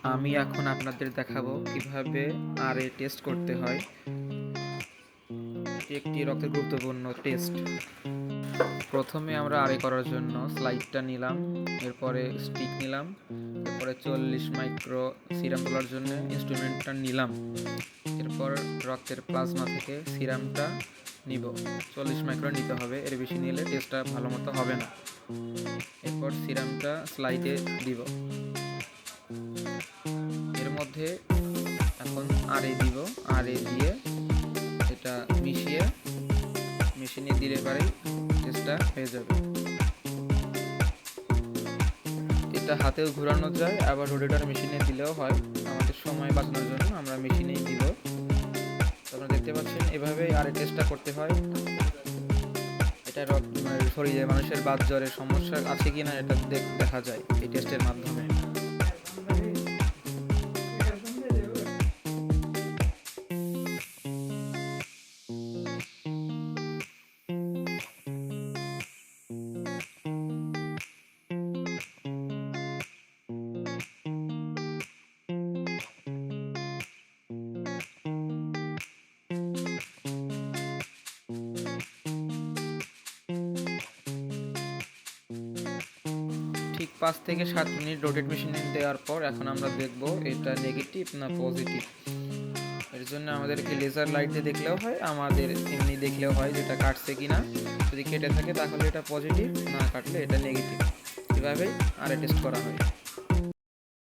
আমি এখন আপনাদের দেখাবো কিভাবে আরএ টেস্ট করতে হয়। এটি একটি রক্তের গুরুত্বপূর্ণ টেস্ট। প্রথমে আমরা আরএ করার জন্য স্লাইডটা নিলাম, এরপরে স্টিক নিলাম, এরপরে 40 মাইক্রো সিরাম তোলার জন্য ইনস্ট্রুমেন্টটা নিলাম। এরপর রক্তের প্লাজমা থেকে সিরামটা নিব, 40 মাইক্রো নিতে হবে, এর বেশি নিলে টেস্টটা ভালো মতো হবে না। এরপর সিরামটা স্লাইডে দিব, এর মধ্যে এখন আরএ দিব, আরএ দিয়ে এটা মিশিয়ে মেশিনে দিলে পারেই টেস্টটা হয়ে যাবে। এটা হাতেও ঘোরানো যায়, আবার রোটেটর মেশিনে দিলেও হয়। আমাদের সময় বাঁচানোর জন্য আমরা মেশিনেই দিব। আপনারা দেখতে পাচ্ছেন এভাবেই আরএ টেস্টটা করতে হয়। এটা শরীরে মানুষের বাত জ্বরের সমস্যা আছে কিনা এটা দেখা যায় এই টেস্টের মাধ্যমে। ঠিক 5 থেকে 7 মিনিট রোটেট মেশিনে দেওয়ার পর এখন আমরা দেখব এটা নেগেটিভ না পজিটিভ। এর জন্য আমাদেরকে লেজার লাইট দিয়ে দেখলেও হয়, আমাদের এমনি দেখলেও হয় যেটা কাটছে কিনা। যদি কেটে থাকে তাহলে এটা পজিটিভ, না কাটলে এটা নেগেটিভ। এভাবেই আরএ টেস্ট করা হয়।